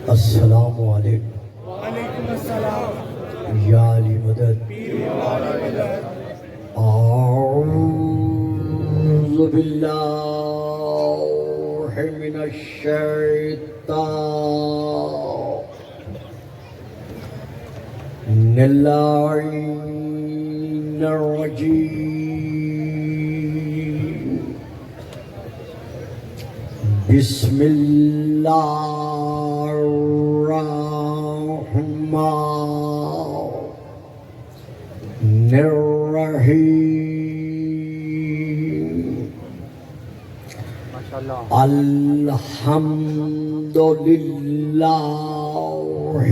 السلام علیکم وعلیکم السلام یا علی مدد پیر والا مدد اعوذ باللہ من الشیطان اللعین الرجیم بسم اللہ الرحمن الرحیم الحمد للہ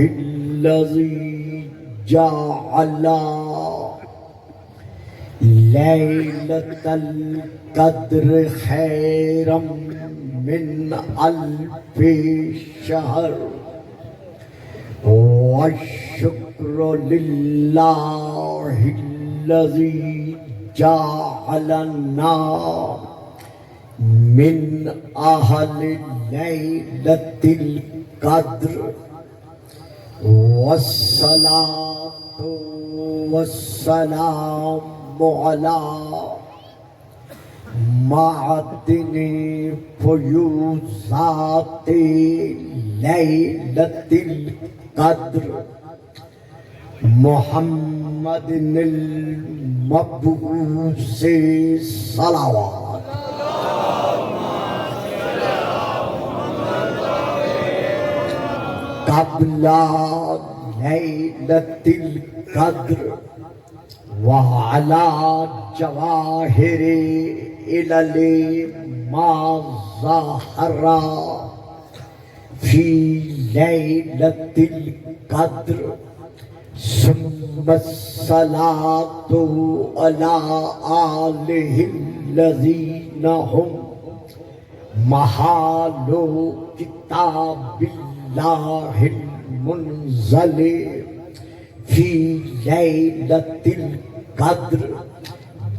الذی جعل لیلۃ القدر خیرا من الف شہر والشکر للہ الذی جعلنا من اہل لیلۃ القدر والصلاۃ والسلام علی معدن فیوضات لیلۃ القدر محمد المبعوث صلوات قبل لیلۃ القدر وعلی جواہر علل ما ظہر فی لیلۃ القدر ثم الصلاۃ علی آلہ الذین هم محال کتاب اللہ المنزل فی لیلۃ القدر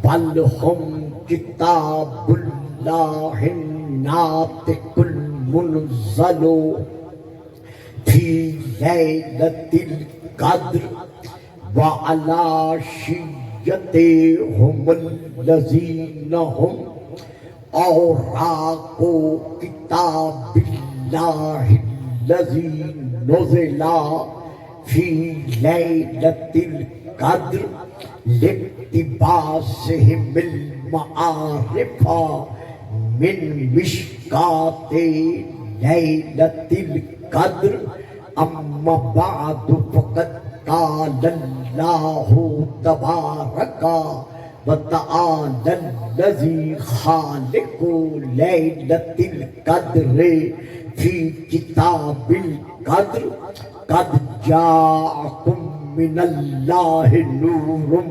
بل هم کتاب اللہ الناطق المنزل فی لیلۃ القدر وعلاشیتہم الذین هم اوراق کتاب اللہ الذی نزل فی لیلۃ القدر لاقتباسہم المعارف من مشکات لیلۃ القدر اما بعد فقد قال اللہ تبارک وتعالی الذی خالق لیلۃ القدر فی کتاب القدر قد جاءکم من اللہ نور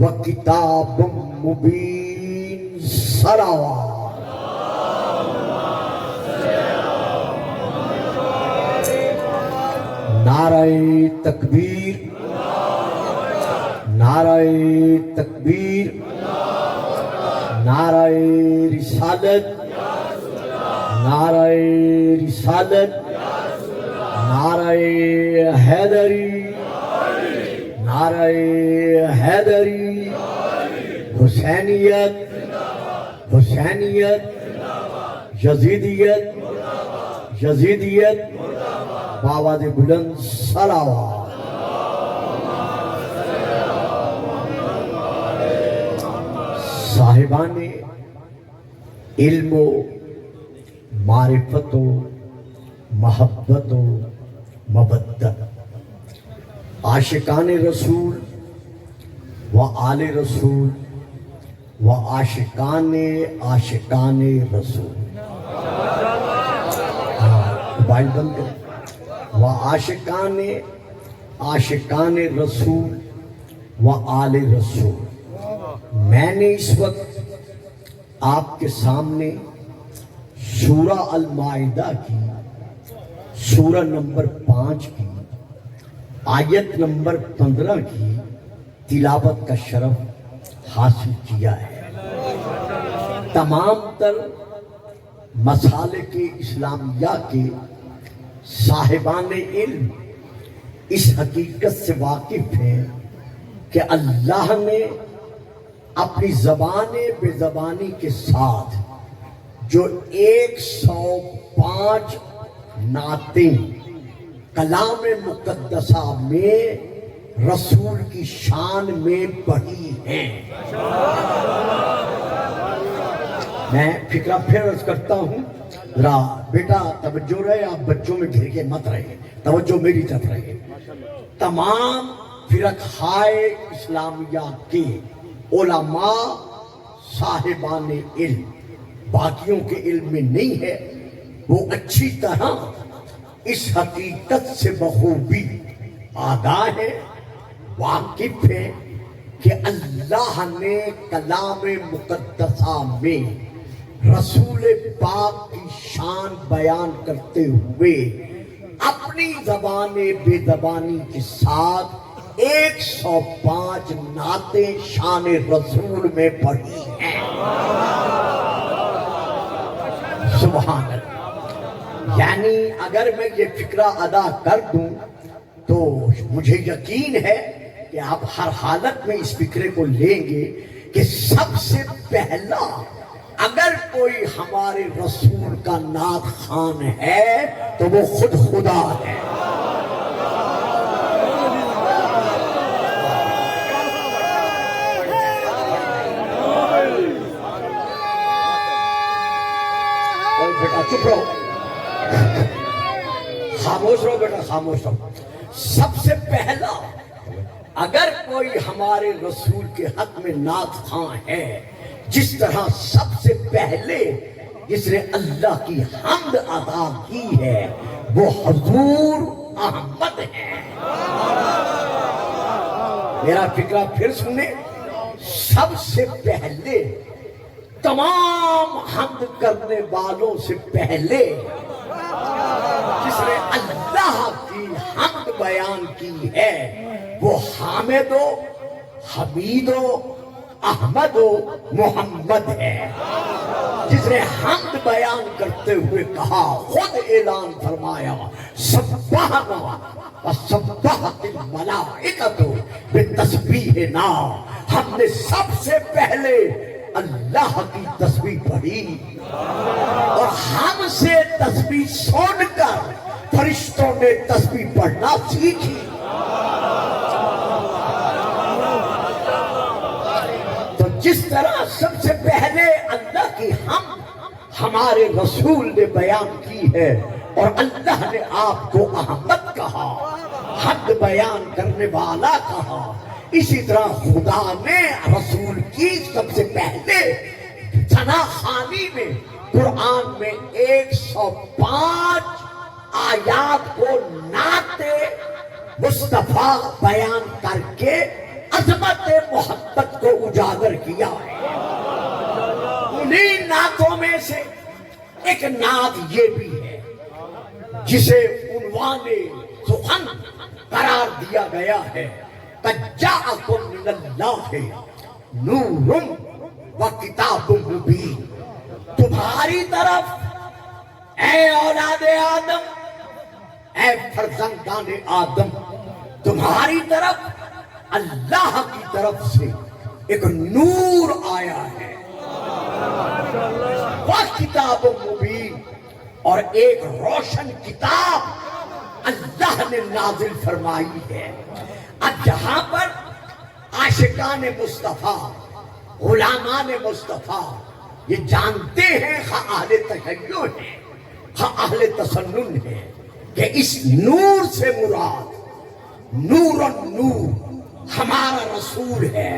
وکتاب مبین صلوات نعرہ تکبیر نعرہ تکبیر نعرہ رسالت نعرہ رسالت نعرہ حیدری نعرہ حیدری حسینیت حسینیت یزیدیت یزیدیت بآواز بلند صلوات صاحبان علم و معرفت و محبت و مودت عاشقان رسول و آل رسول و عاشقان رسول موبائل بند کریں و عاشقان رسول و آل رسول میں نے اس وقت آپ کے سامنے سورہ المائدہ کی سورہ نمبر 5 کی آیت نمبر 15 کی تلاوت کا شرف حاصل کیا ہے۔ تمام تر مسالک اسلامیہ کے صاحبان علم اس حقیقت سے واقف ہیں کہ اللہ نے اپنی زبان بے زبانی کے ساتھ جو 105 نعتیں کلام مقدسہ میں رسول کی شان میں پڑھی ہیں. میں فکرہ پھر عرض کرتا ہوں، ذرا بیٹا توجہ رہے، آپ بچوں میں گھر کے مت رہے، توجہ میری طرف رہے. تمام فرقہائے اسلامیہ کے علماء صاحبان علم، باقیوں کے علم میں نہیں ہے، وہ اچھی طرح اس حقیقت سے بخوبی آگاہ ہے، واقف ہے کہ اللہ نے کلام مقدسہ میں رسول پاک کی شان بیان کرتے ہوئے اپنی زبان بے زبانی کے ساتھ 105 نعتیں شان رسول میں پڑھی ہیں. سبحان اللہ. یعنی اگر میں یہ فکرہ ادا کر دوں تو مجھے یقین ہے کہ آپ ہر حالت میں اس فکرے کو لیں گے کہ سب سے پہلا اگر کوئی ہمارے رسول کا نعت خوان ہے تو وہ خود خدا ہے. بیٹا چپ رہو، خاموش رہو بیٹا، خاموش رہو. سب سے پہلا اگر کوئی ہمارے رسول کے حق میں نعت خواں ہے، جس طرح سب سے پہلے جس نے اللہ کی حمد ادا کی ہے وہ حضور احمد ہے. میرا فکرہ پھر سنیں، سب سے پہلے تمام حمد کرنے والوں سے پہلے جس نے اللہ کی حمد بیان کی ہے وہ حامد و حمید و احمد و محمد ہے. جس نے حمد بیان کرتے ہوئے کہا، خود اعلان فرمایا، سبحنا وسبحت الملائکۃ بتسبیحنا، ہم نے سب سے پہلے اللہ کی تسبیح پڑھی اور ہم سے تسبیح سن کر فرشتوں نے تسبیح پڑھنا سیکھی. تو جس طرح سب سے پہلے اللہ کی حمد ہمارے رسول نے بیان کی ہے اور اللہ نے آپ کو احمد کہا، حمد بیان کرنے والا کہا، اسی طرح خدا نے رسول کی سب سے پہلے ثنا خوانی میں قرآن میں 105 آیات کو نعت مصطفیٰ بیان کر کے عظمت محبت کو اجاگر کیا ہے. انہی نعتوں میں سے ایک نعت یہ بھی ہے جسے عنوان سخن قرار دیا گیا ہے، قد جاءکم من اللہ نور و کتاب مبین. تمہاری طرف اے اولاد آدم، اے فرزندان آدم، تمہاری طرف اللہ کی طرف سے ایک نور آیا ہے، وہ کتاب مبین، اور ایک روشن کتاب اللہ نے نازل فرمائی ہے. اب جہاں پر عاشقان مصطفیٰ، غلامان مصطفیٰ یہ جانتے ہیں، خواہ اہل تشیع ہیں خواہ اہل تسنن ہے، کہ اس نور سے مراد نور النور ہمارا رسول ہے.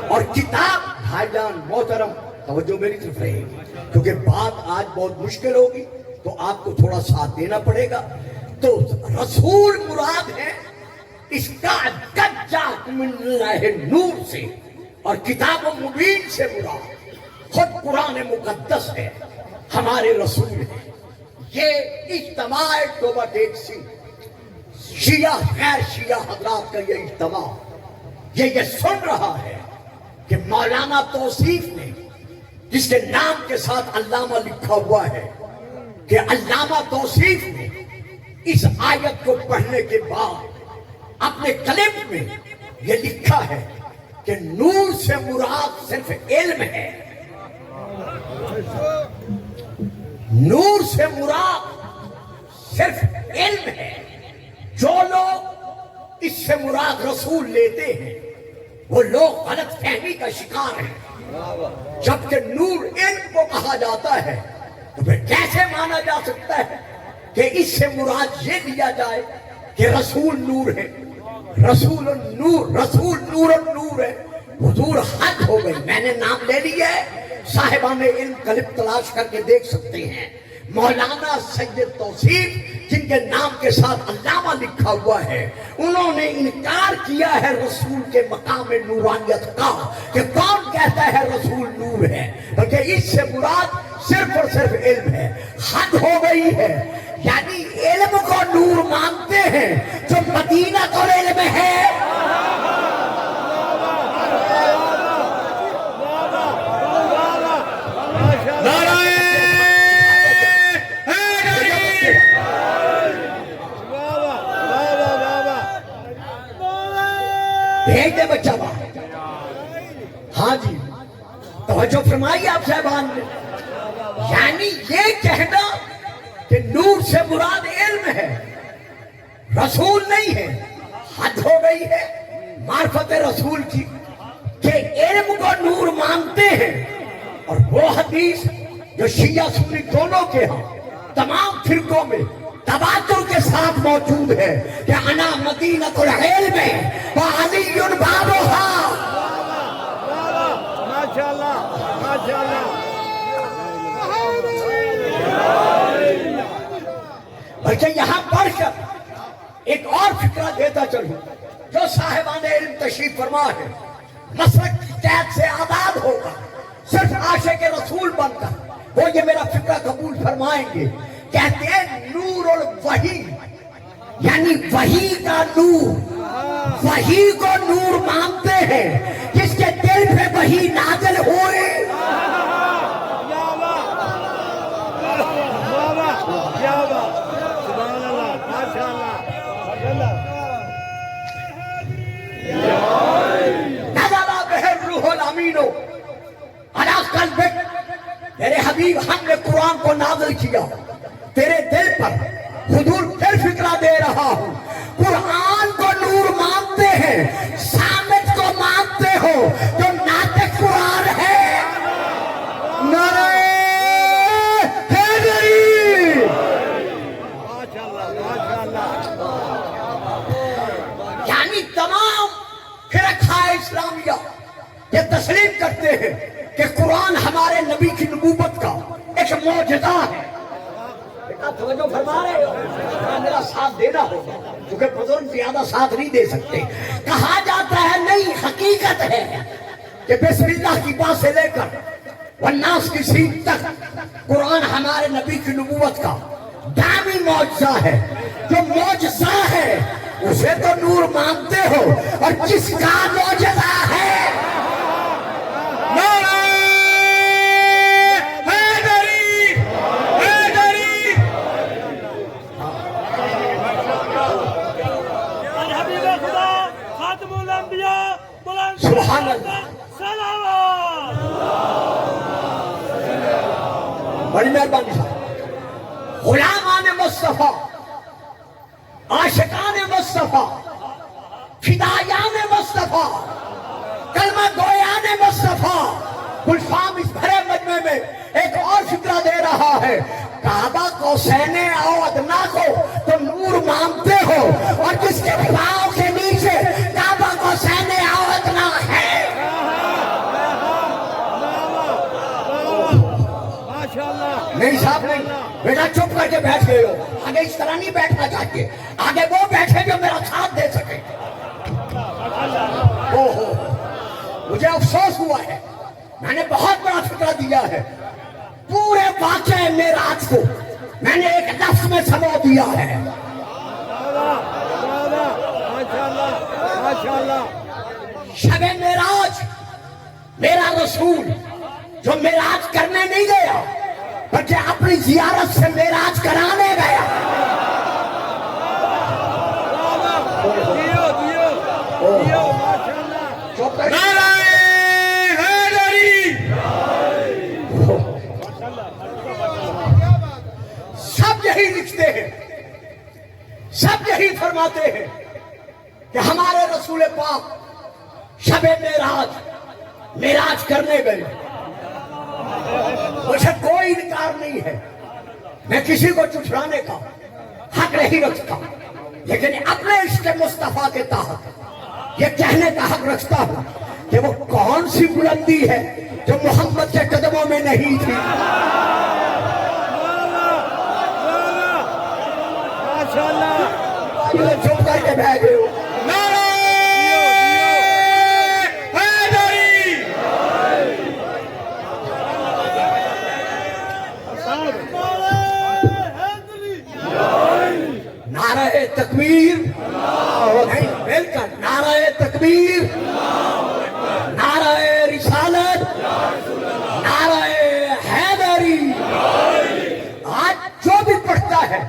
اور کتاب بھائی جان محترم توجہ میری طرف رہے گی کیونکہ بات آج بہت مشکل ہوگی تو آپ کو تھوڑا ساتھ دینا پڑے گا. تو رسول مراد ہے اس کا قد جاءکم من اللہ نور سے، اور کتاب مبین سے مراد خود قرآن مقدس ہے، ہمارے رسول ہے. یہ اجتماع توبہ ایک سی شیعہ غیر شیعہ حضرات کا یہ اجتماع یہ سن رہا ہے کہ مولانا توصیف نے جس کے نام کے ساتھ علامہ لکھا ہوا ہے کہ علامہ توصیف نے اس آیت کو پڑھنے کے بعد اپنے قلم میں یہ لکھا ہے کہ نور سے مراد صرف علم ہے. نور سے مراد صرف علم ہے. جو لوگ اس سے مراد رسول لیتے ہیں وہ لوگ غلط فہمی کا شکار ہیں. جبکہ نور علم کو کہا جاتا ہے تو پھر کیسے مانا جا سکتا ہے کہ اس سے مراد یہ لیا جائے کہ رسول نور ہے؟ رسول النور، رسول نور النور ہے. حضور حد ہو گئی. میں نے نام لے لیا ہے، صاحبان علم کلپ تلاش کر کے دیکھ سکتے ہیں. مولانا سید توصیف جن کے نام کے ساتھ علامہ لکھا ہوا ہے، انہوں نے انکار کیا ہے رسول کے مقام نورانیت کا کہ کون کہتا ہے رسول نور ہے، بلکہ اس سے مراد صرف اور صرف علم ہے. حد ہو گئی ہے. یعنی علم کو نور مانتے ہیں جو مدینہ کو علم ہے. بھیج دے بچہ باہر. ہاں جی، توجہ فرمائی آپ صاحبان نے. یعنی یہ کہنا کہ نور سے مراد علم ہے، رسول نہیں ہے، حد ہو گئی ہے معرفت رسول کی کہ علم کو نور مانتے ہیں. اور وہ حدیث جو شیعہ سنی دونوں کے ہاں تمام فرقوں میں تواتر کے ساتھ موجود ہے کہ انا مدینۃ العلم وعلی بابھا. ماشاءاللہ ماشاءاللہ. بلکہ یہاں پڑھ کر ایک اور فکرہ دیتا چلوں. جو صاحبان علم تشریف فرما ہے مسلک کی قید سے آزاد ہوگا صرف عاشق رسول بن کر وہ یہ میرا فکرہ قبول فرمائیں گے. کہتے ہیں نور الوحی، یعنی وحی کا نور. وحی کو نور مانتے ہیں جس کے دل پہ وحی نازل ہوئے. میرے حبیب ہم نے قرآن کو نازل کیا تیرے دل پر. حضور پھر فکرہ دے رہا ہوں. قرآن کو نور مانتے ہیں، سامت کو مانتے ہو جو ناطق قرآن ہے. نعرہ حیدری. یعنی تمام فرقہ اسلامیہ یہ تسلیم کرتے ہیں کہ قرآن ہمارے نبی کی نبوت کا ایک معجزہ ہے. توجہ فرما رہے ہو؟ میرا ساتھ دینا ہوگا کیونکہ بزرگ زیادہ ساتھ نہیں دے سکتے. کہا جاتا ہے نہیں، حقیقت ہے کہ بسم اللہ کی بات سے لے کر والناس کی سین تک قرآن ہمارے نبی کی نبوت کا دائمی معجزہ ہے. جو معجزہ ہے اسے تو نور مانتے ہو، اور جس کا معجزہ ہے سبحان اللہ. بڑی مہربانی صاحب. غلامان مصطفیٰ، عاشقان مصطفیٰ، فدایان مصطفیٰ، کلمہ گویان مصطفیٰ. گلفام اس بھرے مجمع میں ایک اور فکرہ دے رہا ہے. کعبہ کو سینے او ادنا کو تو نور مانتے ہو، اور جس کے پاؤں کے نیچے کعبہ کو سینے او ادنا ہے. نہیں صاحب نہیں، بیٹا چپ کر کے بیٹھ گئے ہو. آگے اس طرح نہیں بیٹھنا چاہیے. آگے وہ بیٹھے جو میرا ساتھ دے سکے. مجھے افسوس ہوا ہے، میں نے بہت بڑا فکرہ دیا ہے. پورے واقعہ معراج کو میں نے ایک لفظ میں سمو دیا ہے. شب معراج میرا رسول جو معراج کرنے نہیں گیا بلکہ اپنی زیارت سے معراج کرانے گیا. نعرہ حیدری. سب یہی لکھتے ہیں, سب یہی فرماتے ہیں کہ ہمارے رسول پاک شب معراج کرنے گئے. مجھے کوئی انکار نہیں ہے, میں کسی کو چٹھلانے کا حق نہیں رکھتا, لیکن اپنے عشق مصطفیٰ کے تحت یہ کہنے کا حق رکھتا ہوں کہ وہ کون سی بلندی ہے جو محمد کے قدموں میں نہیں تھی. چپ کر کے بیٹھ گئے ہو. نعرہ حیدری. نعرہ تکبیر, نہیں مل کر نعرہ تکبیر, نعرہ رسالت, نعرہ حیدری. آج جو بھی پڑھتا ہے,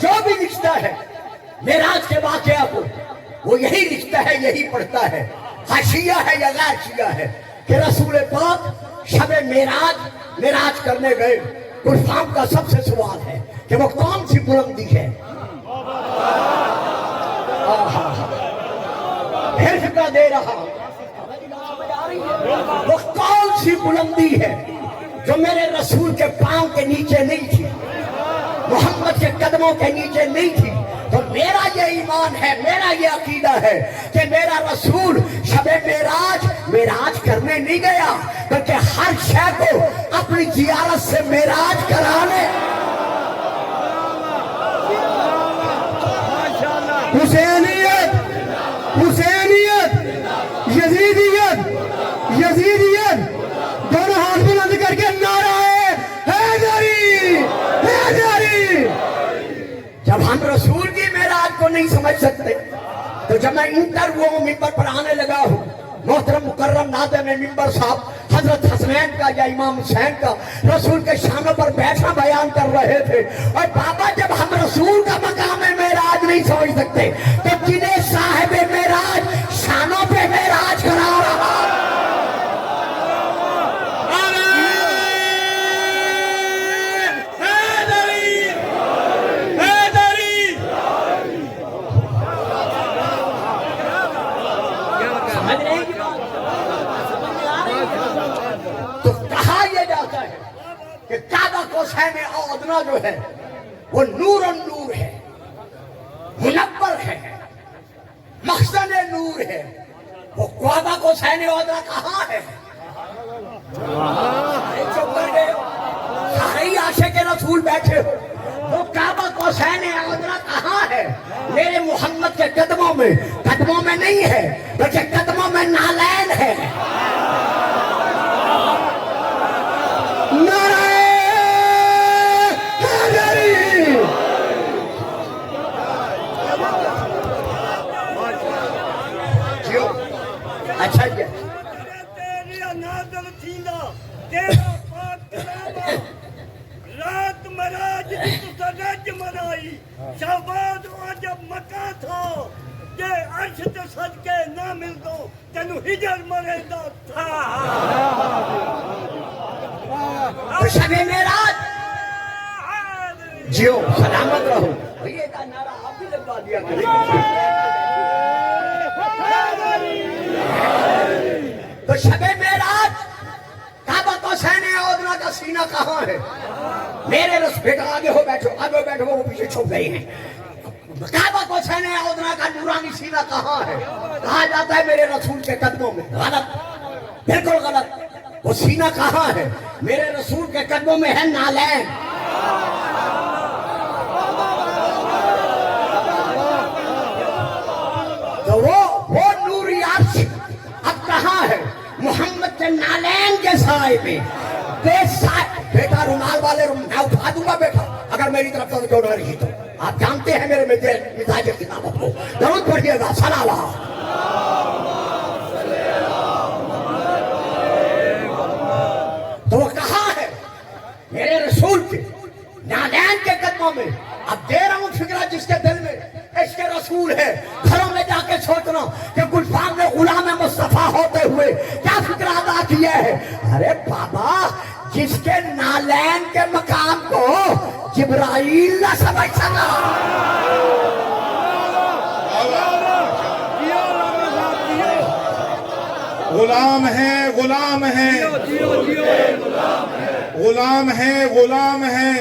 جو بھی لکھتا ہے معراج کے واقعہ کو, وہ یہی لکھتا ہے, یہی پڑھتا ہے, ہاں شیعہ ہے یا غیر شیعہ ہے, کہ رسول پاک شب معراج کرنے گئے. کفار کا سب سے سوال ہے کہ وہ کون سی بلندی ہے. کا دے رہا, وہ کون سی بلندی ہے جو میرے رسول کے پاؤں کے نیچے نہیں تھی, محمد کے قدموں کے نیچے نہیں تھی. تو میرا یہ ایمان ہے, میرا یہ عقیدہ ہے کہ میرا رسول شب معراج کرنے نہیں گیا بلکہ ہر شے کو اپنی زیارت سے معراج کرانے. حسینیت, حسینیت, یزیدیت, یزیدیت, دونوں ہاتھ بلند کر کے نعرہ حیدری, حیدری. جب ہم رسول کی معراج کو نہیں سمجھ سکتے تو جب میں انٹرویو ممبر پر آنے لگا ہوں, محترم مکرم ناظم ممبر صاحب حضرت حسنین کا یا امام حسین کا رسول کے شانوں پر بیٹھا بیان کر رہے تھے, اور بابا جب ہم رسول کا مقام معراج نہیں سمجھ سکتے تو جنہیں صاحب معراج شانوں پہ معراج کرا رہا. تو کہا یہ جاتا ہے کہ کعبہ قوسین ادنیٰ جو ہے وہ نور النور ہے, منور ہے, مخزن نور ہے. وہ کعبہ قوسین ادنیٰ کہاں ہے؟ چپ کر گئے ہو, سارے ہی عاشق رسول بیٹھے ہو. وہ کعبہ قوسین ادنیٰ کہاں ہے؟ میرے محمد کے قدموں میں نہیں ہے بلکہ قدموں میں نالین ہے. اچھا جی, رات مراج رج منائی, شہباد جب مکہ تھا کہ عرش تے صدقے نہ مل دو تینو ہجر مرے دا تھا. شب معراج جیو سلامت رہو. یہ کا نعرہ آپ بھی لگوا دیا کریں. تو شب معراج کعبہ قوسین ادنیٰ کا سینہ کہاں ہے؟ میرے بیٹا آگے ہو بیٹھو, آگے بیٹھو, وہ پیچھے چھپ گئے ہیں. کعبہ قوسین ادنیٰ کا نورانی سینہ کہاں ہے؟ کہا جاتا ہے میرے رسول کے قدموں میں. غلط, بالکل غلط. وہ سینہ کہاں ہے؟ میرے رسول کے قدموں میں ہے نالین. تو وہ نوری عرش اب کہاں ہے؟ محمد کے نالین کے سائے میں. بیٹا رومال والے میں اٹھا دوں گا بیٹا اگر میری طرف سے جو نہ رہی تو. آپ جانتے ہیں میرے مزاج کتابت کو, ضرور پڑھیے گا. صلوات. تو وہ میرے رسول کے نالین کے قدموں میں. اب دے رہا ہوں فکرہ جس کے دل میں عشق رسول ہے, گھروں میں جا کے سوچنا کہ گلفام نے غلام مصطفیٰ ہوتے ہوئے کیا فکرہ ادا کیا ہے. ارے بابا, جس کے نالین کے مقام کو جبرائیل نہ سمجھ سکا, غلام ہیں, غلام ہیں, غلام ہیں, غلام ہیں,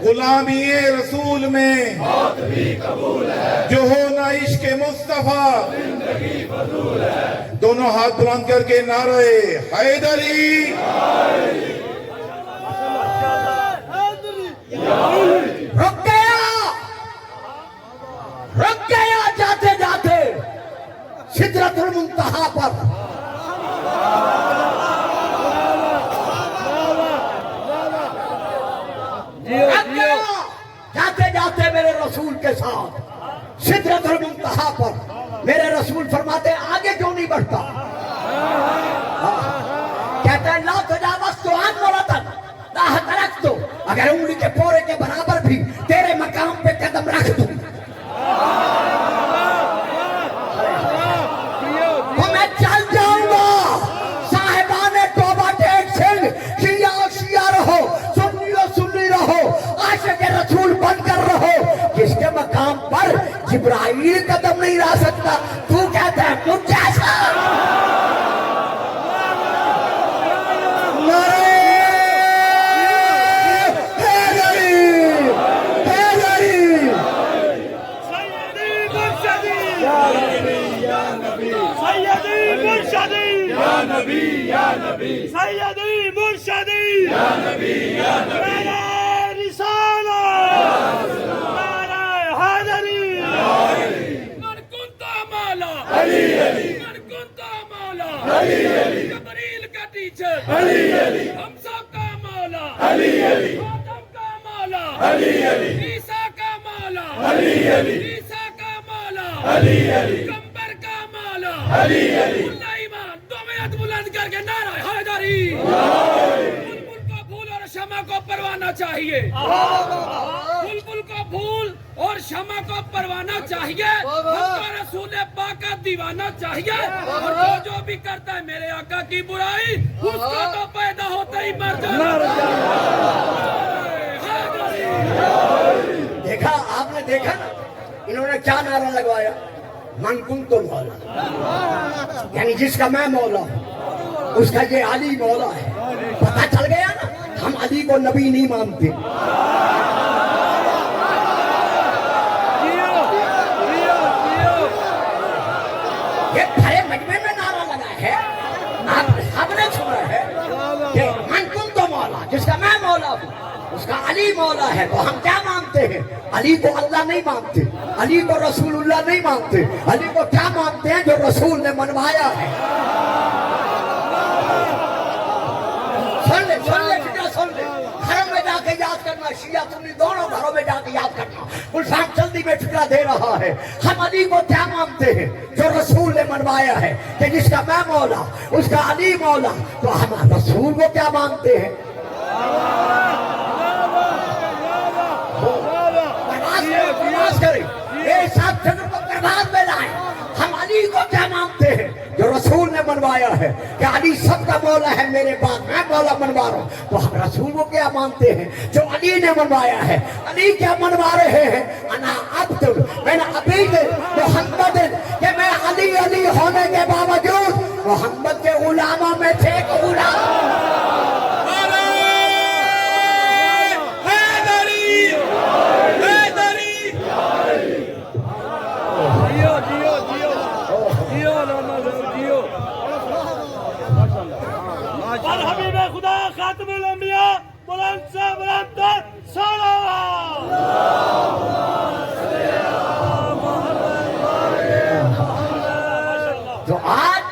غلامی رسول میں جو ہو نہ عشق مصطفیٰ. دونوں ہاتھ بلند کر کے نعرہ حیدری. رک گیا جاتے جاتے سدرۃ المنتہا پر. رک گیا جاتے جاتے میرے رسول کے ساتھ سدرۃ المنتہا پر. میرے رسول فرماتے آگے کیوں نہیں بڑھتا؟ کہتے ہیں لا تجاوز تو عن مرتن لا ترک تو, اگر انگلی کے پورے کے برابر بھی تیرے مقام پہ قدم رکھ دوں تو میں چل جاؤں گا. صاحبان توبہ ٹیک سنگھ, شیعہ شیعہ رہو, سنی رہو, عاشق رسول بن کر رہو. جس کے مقام پر جبرائیل قدم نہیں رکھ سکتا, تو کہتا ہے مجھ جیسا. سیدی مرشدی یا نبی یا نبی میرے رسالت میرے حیدری من کنت مولا علی علی من کنت مولا علی علی جبریل کا ٹیچر علی علی حمزہ کا مولا علی علی آدم کا مولا علی علی عیسیٰ کا مولا علی علی عیسیٰ کا مولا علی علی کمبر کا مولا علی علی بلند کر کے نعرہ حیدری. بلبل کو پھول اور شمع کو پروانا چاہیے, بلبل کو پھول اور شمع کو پروانا چاہیے, ہم کو رسول پاک کا دیوانہ چاہیے, اور جو بھی کرتا ہے میرے آقا کی برائی اس کو تو پیدا ہوتا ہی مر جانا. دیکھا آپ نے, دیکھا نا انہوں نے کیا نعرہ لگوایا, من کنت مولا, یعنی جس کا میں مولا ہوں اس کا یہ علی مولا ہے. پتہ چل گیا نا, ہم علی کو نبی نہیں مانتے. یہ بھرے مجمع میں نعرہ لگا ہے, آپ سب نے سنا ہے کہ من کنت مولا, جس کا میں مولا ہوں اس کا علی مولا ہے. تو ہم کیا مانتے ہیں؟ علی کو اللہ نہیں مانتے, علی کو رسول اللہ نہیں مانتے. علی کو کیا مانتے ہیں؟ جو رسول نے منوایا ہے. سن لے فکرہ سن لے, گھروں میں جا کے یاد کرنا, شیعہ سنی دونوں گھروں میں جا کے یاد کرنا. گلفام جلدی میں فکرہ دے رہا ہے. ہم علی کو کیا مانتے ہیں؟ جو رسول نے منوایا ہے کہ جس کا میں مولا اس کا علی مولا. تو ہم رسول کو کیا مانتے ہیں؟ پرواز کریں, میرے ساتھ فکر کو پرواز میں لائیں. ہم علی کو کیا مانتے ہیں؟ جو رسول نے منوایا ہے کہ علی سب کا مولا ہے, میرے بعد میں مولا منوا رہا ہوں. تو ہم رسول کو کیا مانتے ہیں؟ جو علی نے منوایا ہے. علی کیا منوا رہے ہیں؟ انا عبد من عبید محمد, کہ میں علی علی ہونے کے باوجود محمد کے غلاموں میں تھے ایک غلام. حبیب خدا خاتم الانبیاء بلند سے بلند صلوات. جو آج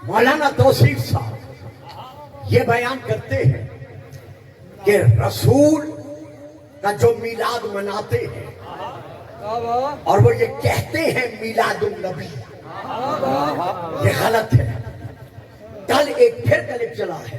مولانا توصیف صاحب یہ بیان کرتے ہیں کہ رسول کا جو میلاد مناتے ہیں اور وہ یہ کہتے ہیں میلاد النبی, یہ غلط ہے. کل ایک پھر کلپ چلا ہے,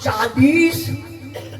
40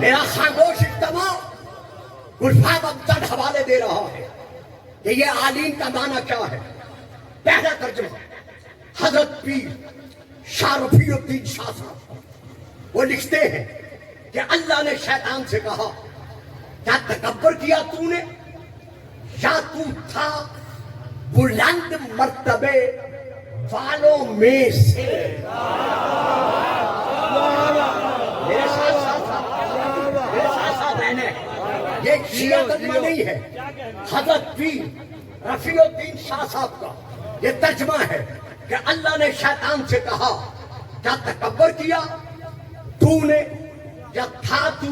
میرا خاموش اجتماع گلفام ابتد حوالے دے رہا ہے کہ یہ عالین کا معنی کیا ہے. پہلا ترجمہ حضرت پیر شاہ رفیع الدین شاہ صاحب وہ لکھتے ہیں کہ اللہ نے شیطان سے کہا کیا تکبر کیا تو نے یا تو تھا بلند مرتبے والوں میں سے. میرے ساتھ رہنے یہ شیعہ ترجمہ نہیں ہے. حضرت پیر رفیع الدین شاہ صاحب کا یہ ترجمہ ہے کہ اللہ نے شیطان سے کہا کیا تکبر کیا تو نے یا تھا تو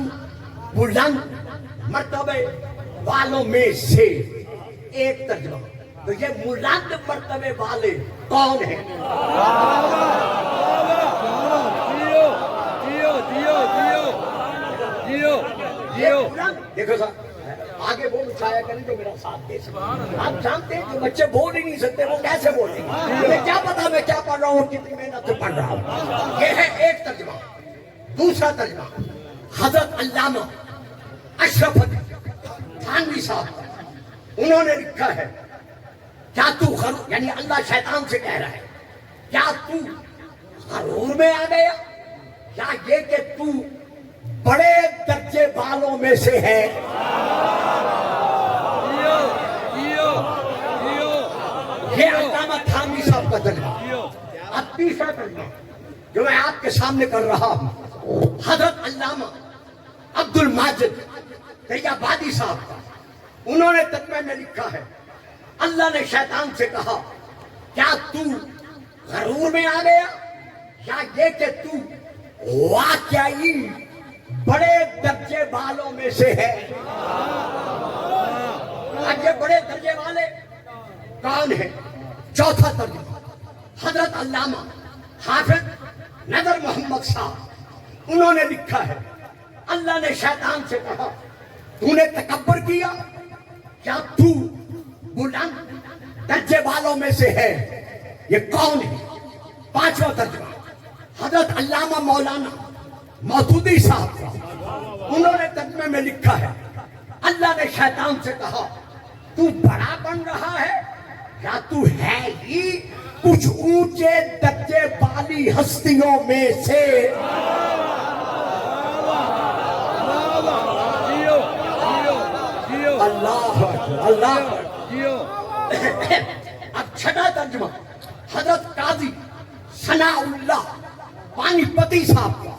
بلند مرتبے والوں میں سے. ایک ترجمہ. تو یہ بلند مرتبے والے کون ہیں؟ دیکھو صاحب آگے وہ اٹھایا کریں جو میرا ساتھ دے سکتے. آپ جانتے ہیں جو بچے بول ہی نہیں سکتے وہ کیسے بولیں گے؟ مجھے کیا پتا میں کیا پڑھ رہا ہوں کتنی محنت سے پڑھ رہا ہوں. یہ ہے ایک ترجمہ. دوسرا ترجمہ حضرت علامہ اشرف علی تھانوی صاحب کا. انہوں نے لکھا ہے کیا تو غرور یعنی اللہ شیطان سے کہہ رہا ہے کیا تو غرور میں آ گیا یا یہ کہ تو بڑے درجے والوں میں سے ہے. یہ علامہ تھانوی صاحب کا ترجمہ. اب تیسرا ترجمہ جو میں آپ کے سامنے کر رہا ہوں حضرت علامہ عبد الماجد دریابادی صاحب کا. انہوں نے ترجمے میں لکھا ہے اللہ نے شیطان سے کہا کیا تو غرور میں آ گیا یا یہ کہ تو واقعی بڑے درجے والوں میں سے ہے. آج یہ بڑے درجے والے کون ہیں؟ چوتھا ترجمہ حضرت علامہ حافظ نظر محمد صاحب. انہوں نے لکھا ہے اللہ نے شیطان سے کہا تو نے تکبر کیا کیا تو بلند درجے والوں میں سے ہے. یہ کون ہے؟ پانچواں ترجمہ حضرت علامہ مولانا مودودی صاحب کا. انہوں نے ترجمے میں لکھا ہے اللہ نے شیطان سے کہا تو بڑا بن رہا ہے یا تو ہے ہی کچھ اونچے درجے والی ہستیوں میں سے. اللہ اللہ. اب چھٹا ترجمہ حضرت قاضی ثناء اللہ پانی پتی صاحب کا.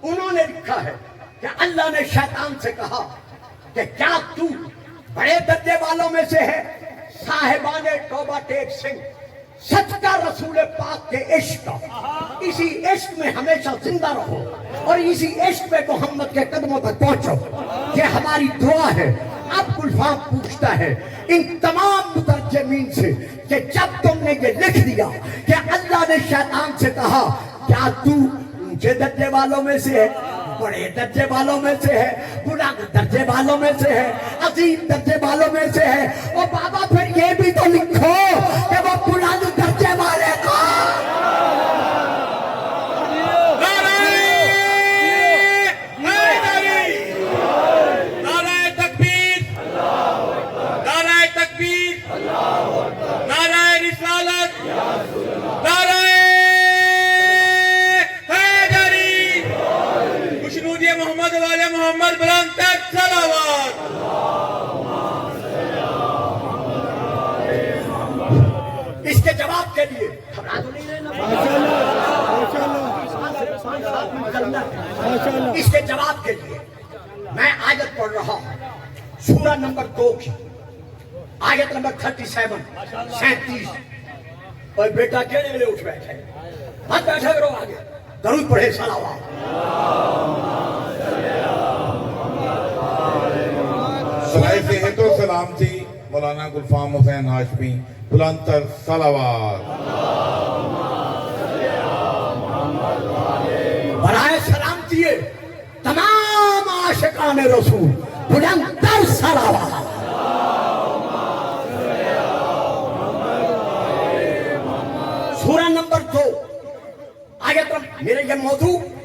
انہوں نے لکھا ہے کہ اللہ نے شیطان سے کہا کہ کیا تو بڑے درجے والوں میں سے ہے صاحبان توبہ ٹیک سنگھ سچ کا رسول پاک کے عشق کا. اسی عشق میں ہمیشہ زندہ رہو اور اسی عشق میں محمد کے قدموں تک پہنچو. یہ ہماری دعا ہے. اب گلفام پوچھتا ہے ان تمام مترجمین سے کہ جب تم نے یہ لکھ دیا کہ اللہ نے شیطان سے کہا کیا تو اونچے درجے والوں میں سے ہے بڑے درجے والوں میں سے ہے بلند درجے والوں میں سے ہے عظیم درجے والوں میں سے ہے اور بابا پھر یہ بھی تو لکھو کہ وہ بلند درجے والے کو محمد بلند تک صلوات. اس کے جواب کے لیے اس کے جواب کے لیے میں آیت پڑھ رہا ہوں سورہ نمبر 2 کی آیت نمبر 37 اور بیٹا کیڑے ویلے اٹھ بیٹھے مت بیٹھا کرو آگے درود پڑھے صلوات. سرائے سے ہے تو سلام تھی مولانا گلفام حسین ہاشمی بلند تر صلوات. برائے سلام کیے تمام عاشقان رسول بلند تر صلوات. سورہ نمبر 2 آیت میرے یہ موضوع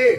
1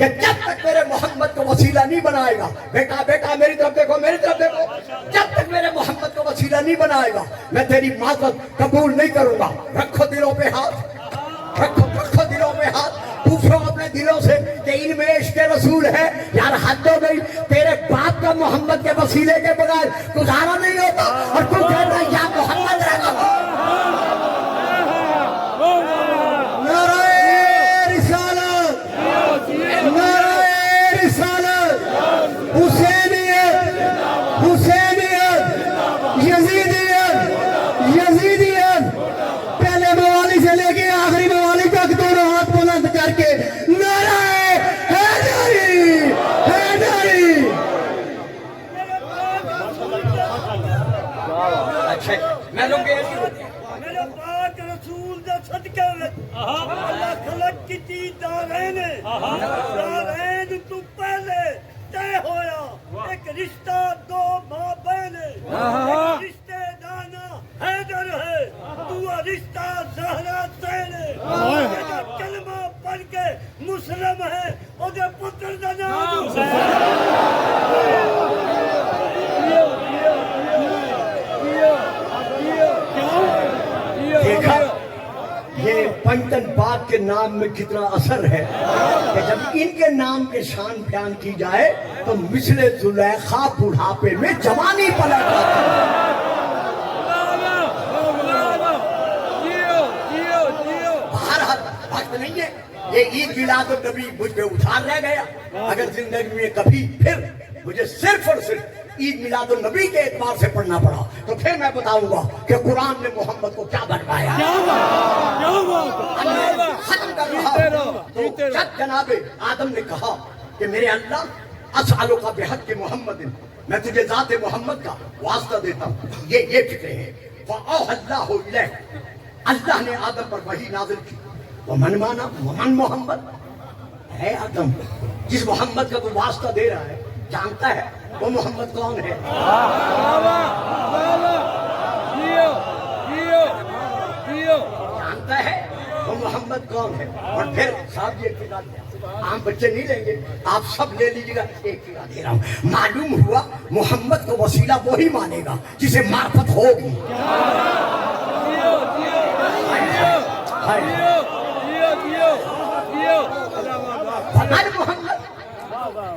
کہ جب تک میرے محمد کو وسیلہ نہیں بنائے گا، بیٹا بیٹا میری طرف دیکھو، میری طرف دیکھو، جب تک میرے محمد کو وسیلہ نہیں بنائے گا میں تیری معذرت قبول نہیں کروں گا۔ رکھو دلوں پہ ہاتھ، رکھو دلوں پہ ہاتھ، پوچھو اپنے دلوں سے کہ ان میں عشق رسول ہے؟ یار حد ہو گئی، تیرے باپ کا محمد کے وسیلے کے بغیر گزارا نہیں ہوتا، اور تو کہتا ہے یا محمد رہتا ہوں۔ نعرہ رسالت، نعرہ رسالت، حسینیت، حسینیت، یزیدیت، یزیدیت، پہلے موالی سے لے کے آخری موالی تک دونوں ہاتھ بلند کر کے نعرہ حیدری، حیدری۔ اچھا میں لوگ میرے پاک رسول دا صدقہ وچ اللہ خلق کی چیز دارین تو پہلے طے ہویا ایک رشتہ دو ماں بہن ایک رشتے دانا حیدر ہے، تو رشتہ زہرا زین ہے، جہاں کلمہ پڑھ کے مسلم ہے او دے پتر دا نام دیکھا یہ پنجتن پاک کے نام میں کتنا اثر ہے کہ جب ان کے نام کے شان بیان کی جائے تو مثل زلیخا بڑھاپے میں جوانی پلٹ آتی ہے۔ بہرحال وقت نہیں ہے، یہ عید میلاد النبی مجھ پہ اتار رہ گیا۔ اگر زندگی میں کبھی پھر مجھے صرف اور صرف عید میلاد النبی کے اعتبار سے پڑھنا پڑا تو پھر میں بتاؤں گا کہ قرآن نے محمد کو کیا بنوایا۔ ختم کر رہا ہوں تو جب جناب آدم نے کہا کہ میرے اللہ اسألک بحق محمد، میں تجھے ذات محمد کا واسطہ دیتا ہوں، یہ فکرے ہیں۔ فَأَوْحَى اللَّهُ إِلَيْهِ، اللہ نے آدم پر وحی نازل کی۔ وَمَنْ مَانَا وَمَنْ محمد، ہے آدم جس محمد کا تو واسطہ دے رہا ہے جانتا ہے وہ محمد کون ہے؟ جانتا ہے وہ محمد کون ہے؟ اور پھر صاحب یہ فکر عام بچے نہیں لیں گے، آپ سب لے لیجیے گا۔ ایک فکر دے رہا ہوں، معلوم ہوا محمد کو وسیلہ وہی مانے گا جسے معرفت ہوگی۔ محمد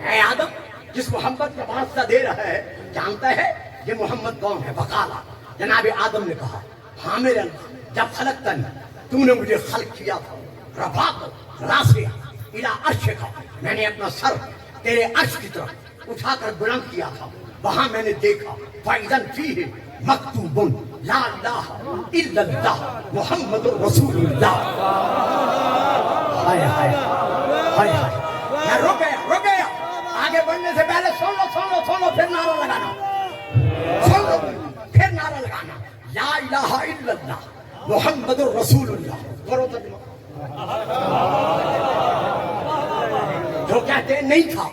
اے آدم جس محمد کا واسطہ دے رہا ہے جانتا ہے یہ محمد کون ہے؟ وقالا، جناب آدم نے کہا ہاں میرے اللہ، جب خلقتنی، تو نے مجھے خلق کیا تھا، رفعت راسیہ الی عرشک، میں نے اپنا سر تیرے عرش کی طرف اٹھا کر بلند کیا تھا، وہاں میں نے دیکھا فَإِذًا فِيهِ مَكْتُوبٌ لَا إِلَٰهَ إِلَّا اللَّهُ مُحَمَّدٌ رَسُولُ اللَّهِ۔ ہائے ہائے ہائے ہائے، میں رک گیا، آگے بڑھنے سے پہلے سن لو پھر نعرہ لگانا، سن لو پھر نعرہ لگانا، لا الہ الا اللہ محمد رسول اللہ۔ کرو ترجمہ۔ جو کہتے ہیں نہیں تھا،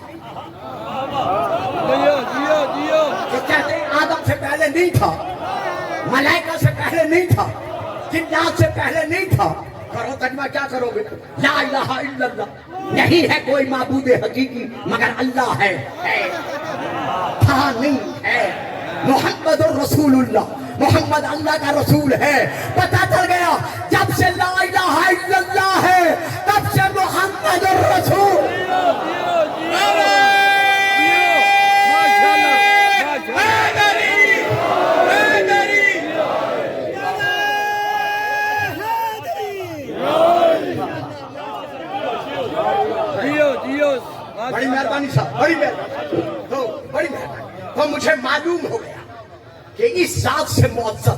جو کہتے ہیں آدم سے پہلے نہیں تھا، ملائکہ سے پہلے نہیں تھا، جنات سے پہلے نہیں تھا، کرو ترجمہ۔ کیا کرو گے؟ لا الہ الا اللہ، نہیں ہے کوئی معبود حقیقی مگر اللہ ہے، تھا نہیں ہے، محمد الرسول اللہ، محمد اللہ کا رسول ہے۔ پتہ چل گیا جب سے لا الہ الا اللہ ہے تب سے محمد الرسول۔ بڑی مہربانی صاحب، بڑی مہربانی، بڑی مہربانی۔ تو مجھے معلوم ہو گیا کہ اس ذات سے معزز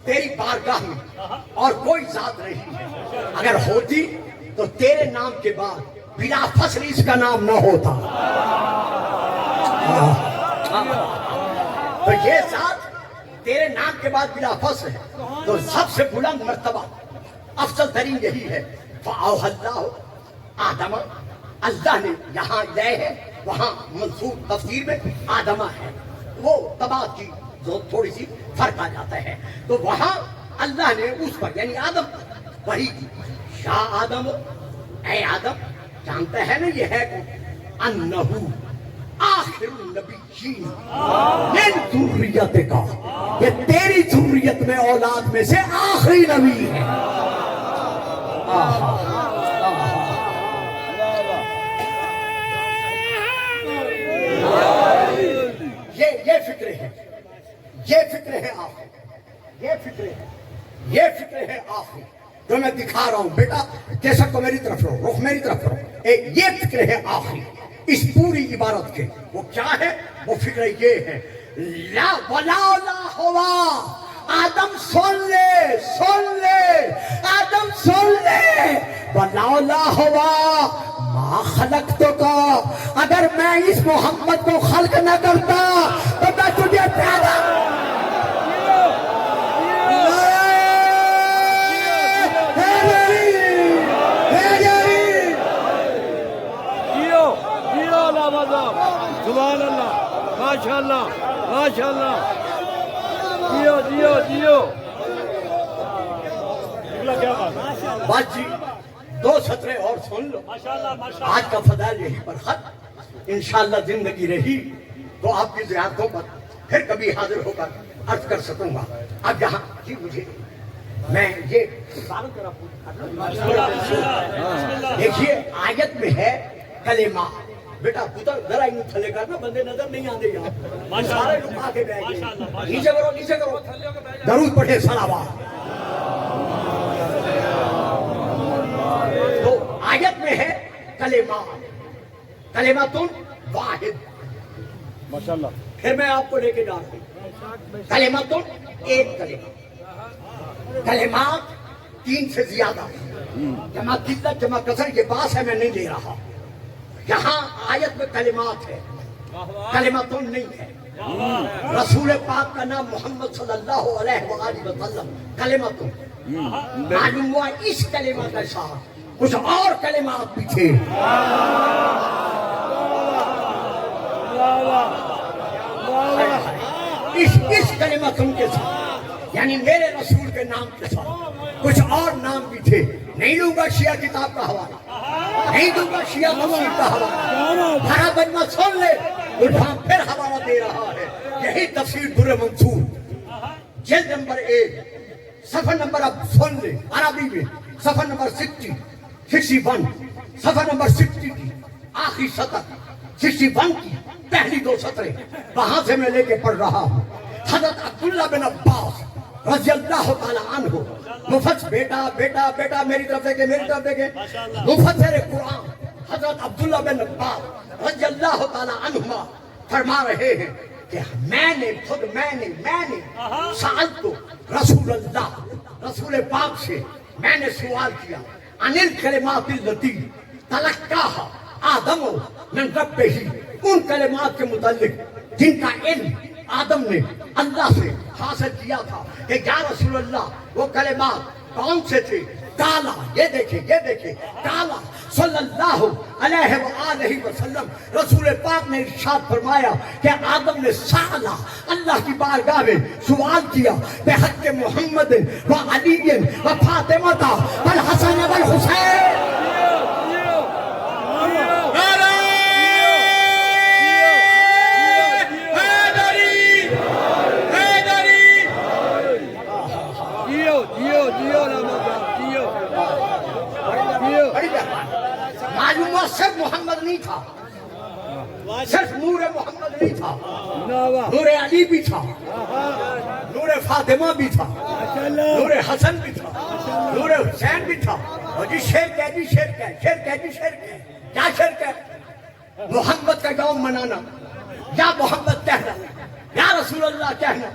تیری بارگاہ میں اور کوئی ذات نہیں ہے، اگر ہوتی تو تیرے نام کے بعد بلا فصل اس کا نام نہ ہوتا۔ تو یہ ذات تیرے نام کے بعد بلا فصل ہے، تو سب سے بلند مرتبہ افضل ترین یہی ہے۔ فَأَوْحَى اللَّهُ آدم، اللہ نے یہاں لے ہے، وہاں منصوب تفسیر میں آدمہ ہے، وہ تباہ کی جو تھوڑی سی فرق آ جاتا ہے، تو وہاں اللہ نے اس پر یعنی آدم وہی کی، یا آدم، اے آدم جانتے ہیں نا یہ ہے انہو آخر النبیین من ذریت کا، یہ تیری ذریت میں اولاد میں سے آخری نبی ہے. یہ فکر ہے، یہ فکر ہے آخری، یہ فکر ہے، یہ فکر ہے آخری جو میں دکھا رہا ہوں. بیٹا کیسا کو میری طرف رو، رخ میری طرف رو. یہ فکر ہے آخری اس پوری عبارت کے. وہ کیا ہے؟ وہ فکر یہ ہے لا ولا لا ہوا. آدم سن لے، سن لے، آدم سن لے. ولا لا ہوا ما خلقتو کا، اگر میں اس محمد کو خلق نہ کرتا تو میں تجھے پیدا. سبحان اللہ، ماشاء اللہ، ماشاء اللہ. جیو جیو جیو. بات جی دو سطریں اور سن لو. آج کا فضائل یہی پر ختم. انشاءاللہ زندگی رہی تو آپ کی زیارتوں پر پھر کبھی حاضر ہو کر عرض کر سکوں گا. اب یہاں جی مجھے میں یہ دیکھیے آیت میں ہے کلمہ. بیٹا پتر ذرا ان تھلے کرنا، بندے نظر نہیں آتے یہاں، سارے لوگ آ کے بیٹھ گئے. نیچے کرو، نیچے کرو، درود پڑھے صلوات. تو آیت میں ہے کلمہ، کلمۃ واحد. ماشاءاللہ. پھر میں آپ کو لے کے جاتا ہوں. کلمۃ ایک کلمہ، کلمات تین سے زیادہ، جمع قلت جمع کثر، یہ باس ہے میں نہیں لے رہا. یہاں آیت میں کلمات ہے، کلمتون نہیں ہے. رسول پاک کا نام محمد صلی اللہ علیہ وآلہ وسلم کلمتون. معلوم ہوا اس کلمہ کے ساتھ کچھ اور کلمات بھی تھے. اس کلمتون کے ساتھ یعنی میرے رسول کے نام کے ساتھ کچھ اور نام بھی تھے. نہیں لوں گا شیعہ کتاب کا حوالہ، نہیں دوں گا شیعہ تفسیر کا حوالہ. بھرا بننا سن لے. عرفان پھر حوالہ دے رہا ہے. یہی تفسیر در منصور جلد نمبر 1 صفحہ نمبر، اب سن لے عربی میں، صفحہ نمبر 61 صفحہ نمبر 60 کی آخری سطر 61 کی پہلی دو سطریں وہاں سے میں لے کے پڑھ رہا ہوں. حضرت عبداللہ بن عباس رضی اللہ تعالی عنہ، مفسر بیٹا بیٹا بیٹا میری طرف دیکھے، میری طرف دیکھے. مفسر قرآن حضرت عبداللہ بن عباس رضی اللہ تعالی عنہما فرما رہے ہیں کہ میں نے سألت کو رسول اللہ، رسول پاک سے میں نے سوال کیا عن الکلمات التی تلقاها آدم من ربہ، ان کلمات کے متعلق جن کا علم آدم نے اللہ سے حاصل کیا تھا کہ یا رسول اللہ وہ کلمات کون سے تھے؟ کالا، یہ دیکھیں کالا صلی اللہ علیہ وآلہ وسلم، رسول پاک نے ارشاد فرمایا کہ آدم نے سالا اللہ کی بارگاہ میں سوال کیا بحق محمد و علی و فاطمہ والحسن والحسین. معلوم صرف محمد نہیں تھا، صرف نور محمد نہیں تھا، نور علی بھی تھا، نور فاطمہ بھی تھا، نور حسن بھی تھا، نور حسین بھی تھا. اور جی شرک ہے، کیا شرک ہے؟ محمد کا یوم منانا، یا محمد کہنا، یا رسول اللہ کہنا،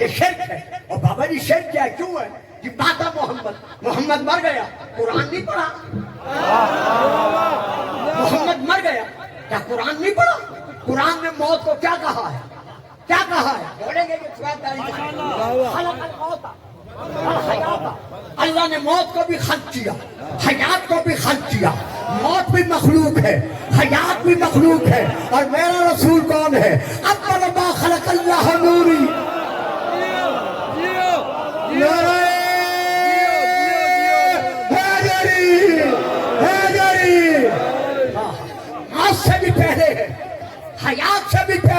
یہ شرک ہے. اور بابا جی شرک کیا ہے؟ کیوں ہے؟ کہ باتا محمد مر گیا، قرآن نہیں پڑھا. محمد مر گیا، کیا قرآن نہیں پڑھا؟ قرآن نے موت کو کیا کہا ہے؟ کیا کہا ہے؟ بولیں گے کہ خلق الموت والحیات، اللہ نے موت کو بھی خلق کیا، حیات کو بھی خلق کیا. موت بھی مخلوق ہے، حیات بھی مخلوق ہے. اور میرا رسول کون ہے؟ اول ما خلق اللہ نوری.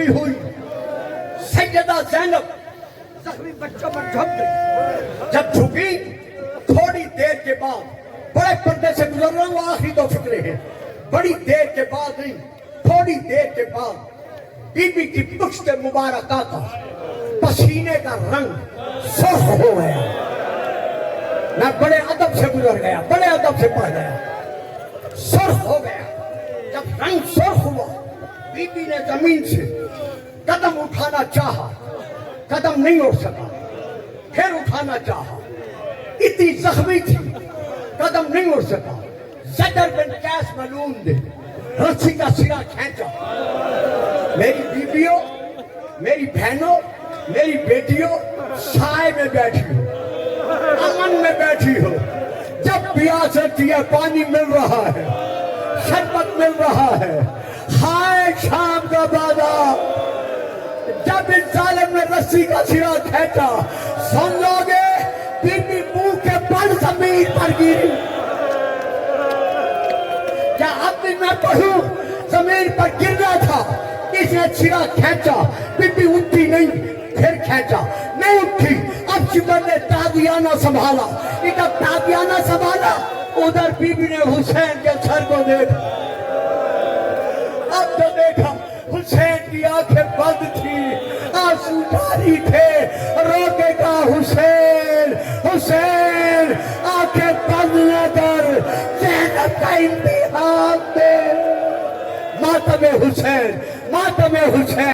زخمی ہوئی، سیدہ زینب زخمی بچوں پر جھک گئی. جب جھکی تھوڑی دیر کے بعد، بڑے پردے سے گزر رہا ہوں، آخری دو فکرے ہیں، بڑی دیر کے بعد نہیں، تھوڑی دیر کے بعد بی بی کی پشت مبارکہ کا پسینے کا رنگ سرخ ہو گیا. میں بڑے ادب سے گزر گیا، بڑے ادب سے پڑھ گیا، سرخ ہو گیا. جب رنگ سرخ ہوا، بی بی نے زمین سے قدم اٹھانا چاہا، قدم نہیں اٹھ سکا. پھر اٹھانا چاہا، اتنی زخمی تھی، قدم نہیں اٹھ سکا. زجر بن قیس ملعون نے رسی کا سرا کھینچا. میری بیویوں، میری بہنوں، میری بیٹیوں، سائے میں بیٹھی ہو، امن میں بیٹھی ہو. جب پیاس لگتی ہے پانی مل رہا ہے، شربت مل رہا ہے. ہائے شام کا بازار، جب اس ظالم نے رسی کا سرا کھینچا، سن لو گے بی بی منہ کے بل زمین پر گری. کیا اب بھی میں پڑھوں؟ زمین پر گرنا تھا، اس نے سرا کھینچا، بی بی اٹھی نہیں، پھر کھینچا، نہیں اٹھی. اب شکر نے تابیانہ سنبھالا. جب تابیانہ سنبھالا، ادھر بی بی نے حسین کے سر کو دیکھا. اب تو دیکھا حسین کی آنکھیں بند تھی، آنسو جاری تھے. روکے گا حسین، حسین آنکھیں بند نہ کر، زینب کا امتحان دے. ماتم حسین، ماتم حسین.